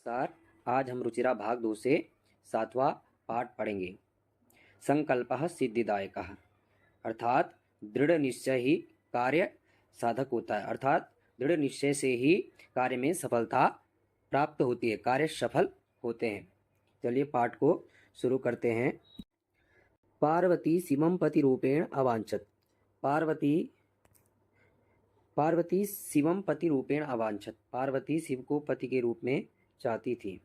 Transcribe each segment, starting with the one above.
नमस्कार। आज हम रुचिरा भाग 2 से 7वां पाठ पढ़ेंगे। संकल्पः सिद्धिदायकः, अर्थात दृढ़ निश्चय ही कार्य साधक होता है। अर्थात दृढ़ निश्चय से ही कार्य में सफलता प्राप्त होती है, कार्य सफल होते हैं। चलिए पाठ को शुरू करते हैं। पार्वती शिवम पति रूपेण अवांछत। पार्वती शिवम पति रूपेण अवांछत। पार्वती शिव को पति के रूप में चाहती थी।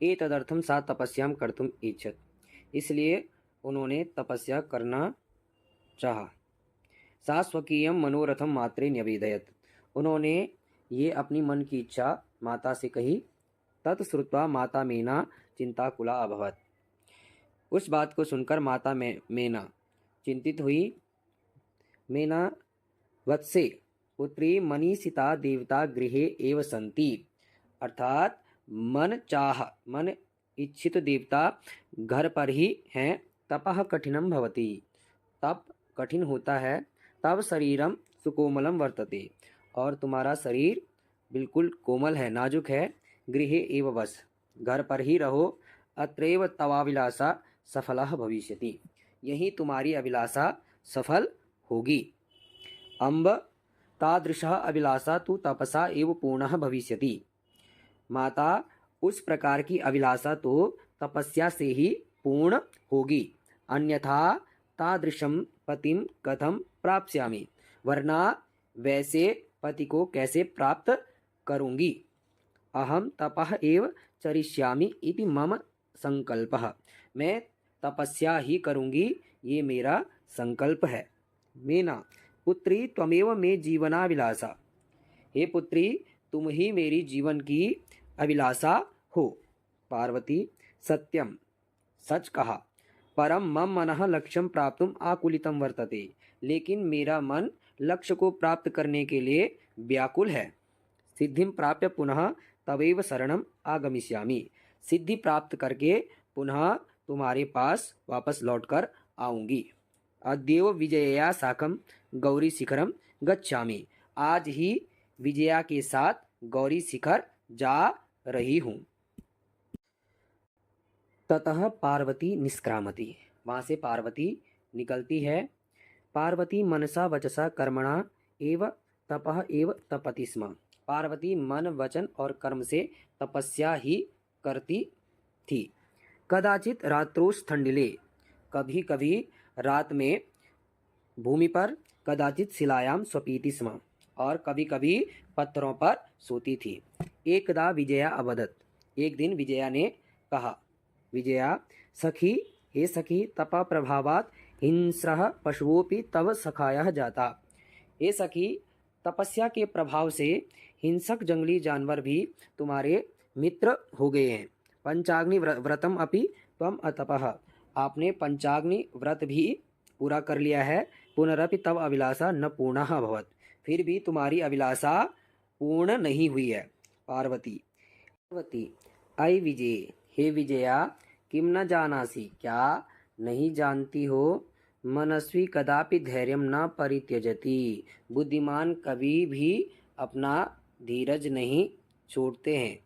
एतदर्थम सा तपस्याम कर्तुम इच्छत, इसलिए उन्होंने तपस्या करना चाहा। सा स्वकीयम मनोरथम मात्रे न्यवेदयत, उन्होंने ये अपनी मन की इच्छा माता से कही। तत्श्रुत्वा माता मेना चिंताकुला अभवत, उस बात को सुनकर माता मेना चिंतित हुई। मेना वत्से पुत्री मनीषिता देवता गृहे एव सन्ति, अर्थात मन इच्छित देवता घर पर ही हैं। तपः कठिनम भवति, तप कठिन होता है। तब शरीरम सुकोमलम वर्तते, और तुम्हारा शरीर बिल्कुल कोमल है, नाजुक है। गृहे एव वस, घर पर ही रहो। अत्रैव तवाभिलाषा सफलः भविष्यति, यही तुम्हारी अभिलाषा सफल होगी। अम्ब तादृशः अभिलाषा तु तपसा एव पूर्णः भविष्यति, माता उस प्रकार की अभिलाषा तो तपस्या से ही पूर्ण होगी। अन्यथा तादृशं पतिं कथं प्राप्स्यामि, वरना वैसे पति को कैसे प्राप्त करूंगी। अहम तपः एव चरिष्यामि इति मम संकल्पः, मैं तपस्या ही करूंगी, ये मेरा संकल्प है। मेना पुत्री त्वमेव मे जीवनाभिलाषा, हे पुत्री तुम ही मेरी जीवन की अभिलाषा हो। पार्वती सत्यम, सच कहा। परम मम मनः लक्ष्यं प्राप्तुम आकुलितं वर्तते, लेकिन मेरा मन लक्ष्य को प्राप्त करने के लिए व्याकुल है। सिद्धिं प्राप्य पुनः तवैव शरणम आगमिष्यामि, सिद्धि प्राप्त करके पुनः तुम्हारे पास वापस लौटकर आऊंगी। अद्यैव विजयया साकं गौरी शिखरम गच्छामि, आज ही विजया के साथ गौरी शिखर जा रही हूँ। ततः पार्वती निष्क्रामति, वहाँ से पार्वती निकलती है। पार्वती मनसा वचसा कर्मणा एव तपः एव तपति स्म, पार्वती मन वचन और कर्म से तपस्या ही करती थी। कदाचित रात्रोस्थंडिले, कभी कभी रात में भूमि पर, कदाचित शिलायाम स्वपीति स्म, और कभी कभी पत्थरों पर सोती थी। एकदा विजया अवदत, एक दिन विजया ने कहा। विजया सखी, हे सखी तपा प्रभावात हिंस्रः पशुओपि तव सखायः जाता, हे सखी तपस्या के प्रभाव से हिंसक जंगली जानवर भी तुम्हारे मित्र हो गए हैं। पंचाग्नि व्रतम अपि त्वम अतपः, आपने पंचाग्नि व्रत भी पूरा कर लिया है। पुनरपि तव अभिलाषा न पूर्णः अभवत्, फिर भी तुम्हारी अभिलाषा पूर्ण नहीं हुई है। पार्वती अयि विजय, हे विजया किम न जानासि, क्या नहीं जानती हो। मनस्वी कदापि धैर्यम न परित्यजति, बुद्धिमान कभी भी अपना धीरज नहीं छोड़ते हैं।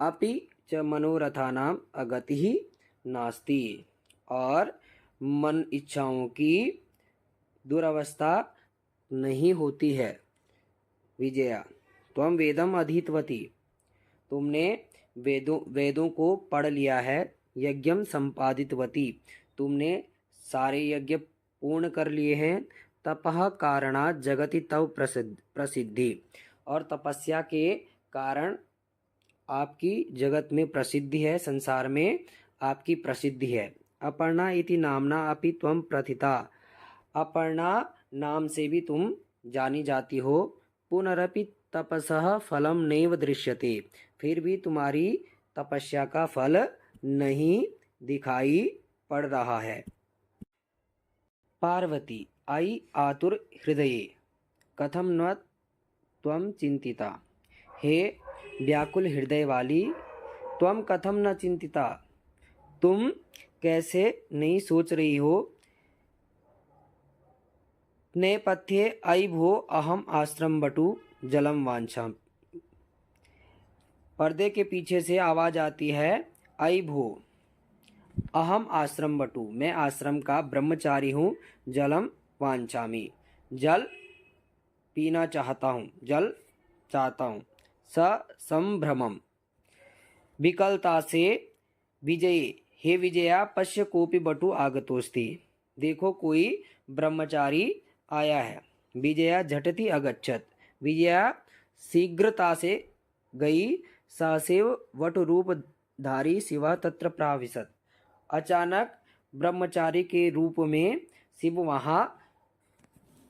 अपि च मनोरथानाम अगतिः नास्ति, और मन इच्छाओं की दुरवस्था नहीं होती है। विजया त्वं वेदम अधीतवती, तुमने वेदों को पढ़ लिया है। यज्ञम संपादितवती, तुमने सारे यज्ञ पूर्ण कर लिए हैं। तपः कारणात् जगति तव प्रसिद्धि, और तपस्या के कारण आपकी जगत में प्रसिद्धि है, संसार में आपकी प्रसिद्धि है। अपर्णा इति नामना अपि त्वं प्रथिता, अपर्णा नाम से भी तुम जानी जाती हो। पुनरपि तपसः फलम नैव दृश्यते, फिर भी तुम्हारी तपस्या का फल नहीं दिखाई पड़ रहा है। पार्वती अयि आतुर हृदये कथम न त्वं चिंतिता, हे व्याकुल हृदय वाली त्वं कथम न चिंतिता, तुम कैसे नहीं सोच रही हो। नेपथ्ये अयि भो अहम आश्रम बटु जलम वांछामि, पर्दे के पीछे से आवाज आती है, अयि भो, अहम आश्रम बटु, मैं आश्रम का ब्रह्मचारी हूँ, जलम वांछामि, जल पीना चाहता हूँ, जल चाहता हूँ। स संभ्रमम, विकलता से विजयी, हे विजया पश्य कोपि बटु आगतोस्ति, देखो कोई ब्रह्मचारी आया है। विजया झटति अगच्छत, विजया शीघ्रता से गई। सहसेव वटु रूप धारी शिव तत्र प्राविशत, अचानक ब्रह्मचारी के रूप में शिव वहाँ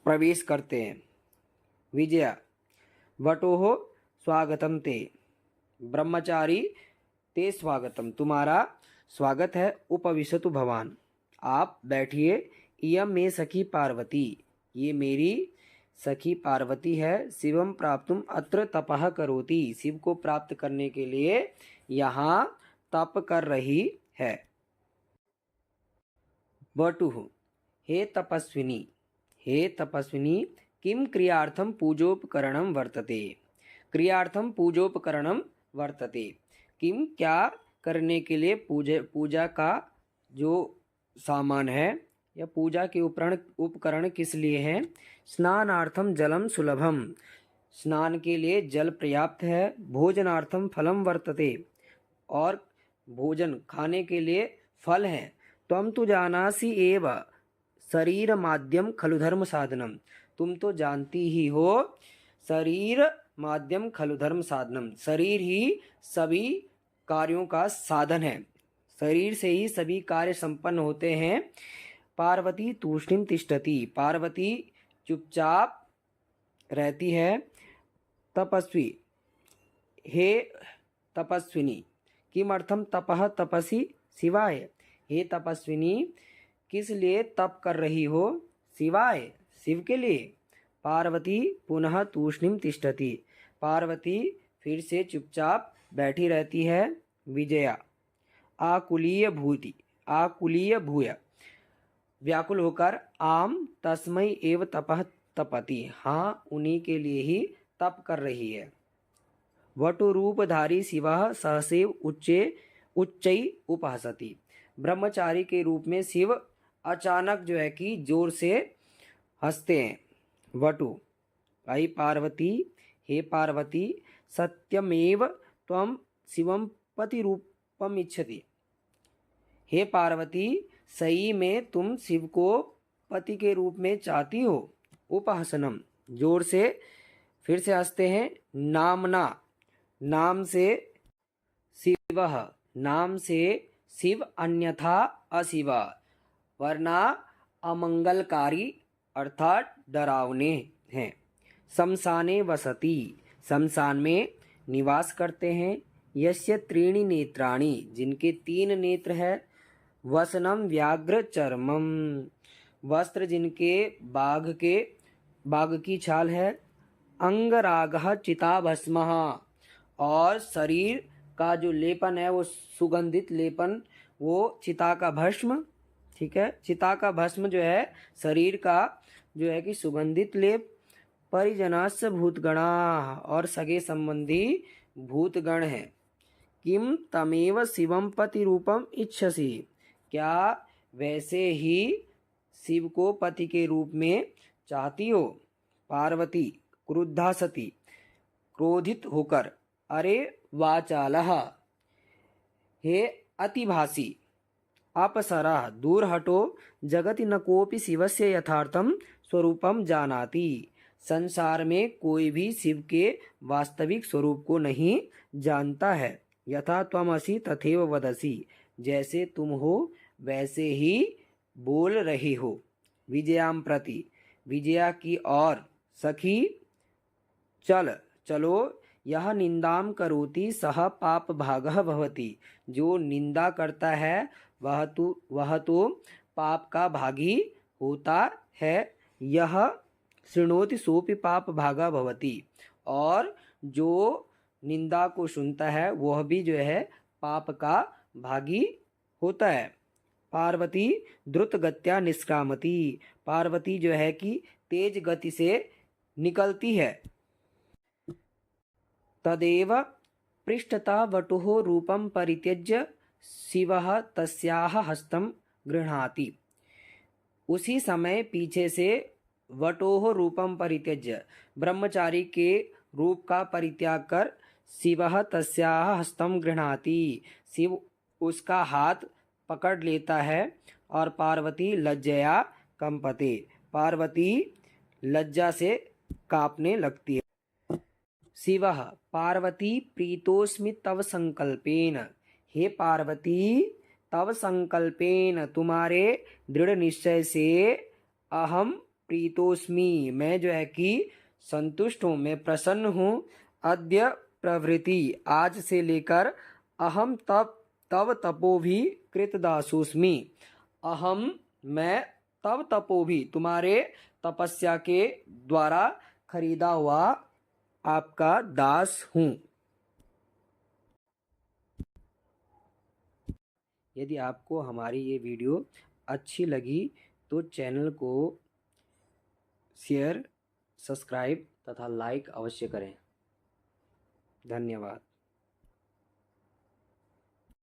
प्रवेश करते हैं। विजया वटोः स्वागतम ते, ब्रह्मचारी ते स्वागतम, तुम्हारा स्वागत है। उपविशतु भवान, आप बैठिए। इयं मे सखी पार्वती, ये मेरी सखी पार्वती है। शिवम प्राप्तुम अत्र तपः करोति, शिव को प्राप्त करने के लिए यहाँ तप कर रही है। वटुः, हे तपस्विनी, हे तपस्विनी, किम क्रियार्थम पूजोपकरणम वर्तते, क्रियार्थम पूजोपकरणम वर्तते, किम क्या करने के लिए पूजा का जो सामान है या पूजा के उपकरण किस लिए हैं। स्नानार्थम जलम सुलभम, स्नान के लिए जल पर्याप्त है। भोजनार्थम फलम वर्तते, और भोजन खाने के लिए फल है। त्वं तु जानासि एव शरीर माध्यम खलु धर्म साधनम, तुम तो जानती ही हो शरीर माध्यम खलु धर्म साधनम, शरीर ही सभी कार्यों का साधन है, शरीर से ही सभी कार्य संपन्न होते हैं। पार्वती तूष्णीम तिष्ठति, पार्वती चुपचाप रहती है। तपस्वी, हे तपस्विनी, किमर्थम तपः तपसि शिवाय, हे तपस्विनी किस लिए तप कर रही हो, शिवाय शिव के लिए। पार्वती पुनः तूष्णीम तिष्ठति, पार्वती फिर से चुपचाप बैठी रहती है। विजया आकुलीय भूति, आकुलीय भूय, व्याकुल होकर, आम तस्मै एव तपः तपति, हाँ उन्हीं के लिए ही तप कर रही है। वटु रूपधारी शिवः सहसेव उच्चै उपहसति, ब्रह्मचारी के रूप में शिव अचानक जो है कि जोर से हंसते हैं। वटु, अयि पार्वती, हे पार्वती, सत्यमेव त्वं शिवं पति रूपम इच्छति, हे पार्वती सही में तुम शिव को पति के रूप में चाहती हो। उपहसनम, जोर से फिर से हंसते हैं। नामना, नाम से शिवः, नाम से शिव, अन्यथा अशिव, वरना अमंगलकारी अर्थात डरावने हैं। शमशाने वसति, शमशान में निवास करते हैं। यस्य त्रीणि नेत्राणि, जिनके 3 नेत्र है। वसनम व्याघ्र चर्मम, वस्त्र जिनके बाघ की छाल है। अंगरागः चिताभस्मः, और शरीर का जो लेपन है वो सुगंधित लेपन, वो चिता का भस्म, ठीक है। चिता का भस्म जो है शरीर का जो है कि सुगंधित लेप। परिजनास्य भूतगणा, और सगे संबंधी भूतगण हैं। किम तमेव शिवम पति रूपम इच्छसि, क्या वैसे ही शिव को पति के रूप में चाहती हो। पार्वती क्रुद्धा सती, क्रोधित होकर, अरे वाचालः, हे अतिभासी, अपसरः दूर हटो, जगति न कोपि शिवस्य यथार्थम स्वरूपम जानाति, संसार में कोई भी शिव के वास्तविक स्वरूप को नहीं जानता है। यथा त्वमसि तथैव वदसि, जैसे तुम हो वैसे ही बोल रही हो। विजयाम प्रति, विजया की ओर, सखी चलो, यह निंदाम करोति सह पाप भागः भवति, जो निंदा करता है वह तो पाप का भागी होता है। यह शृणोति सोपि पाप भागा भवति, और जो निंदा को सुनता है वह भी जो है पाप का भागी होता है। पार्वती द्रुत गत्या निष्क्रामति, पार्वती जो है कि तेज गति से निकलती है। तदेव पृष्ठतः वटुः रूपं परित्यज्य शिवः तस्याः हस्तं गृह्णाति। उसी समय पीछे से वटोह रूपम परित्यज्य, ब्रह्मचारी के रूप का परित्याग कर शिवः तस्याः हस्तं गृह्णाति, शिव उसका हाथ पकड़ लेता है और पार्वती लज्जया कंपते, पार्वती लज्जा से कांपने लगती है। शिवः पार्वती प्रीतोस्मि तव संकल्पेन, हे पार्वती तव संकल्पेन तुम्हारे दृढ़ निश्चय से अहम प्रीतोस्मि, मैं जो है कि संतुष्ट हूँ, मैं प्रसन्न हूँ। अद्य प्रभृति आज से लेकर अहम तव तपो भी कृतदासोस्मि, अहम मैं तव तपो भी तुम्हारे तपस्या के द्वारा खरीदा हुआ आपका दास हूँ। यदि आपको हमारी ये वीडियो अच्छी लगी तो चैनल को शेयर, सब्सक्राइब तथा लाइक अवश्य करें। धन्यवाद।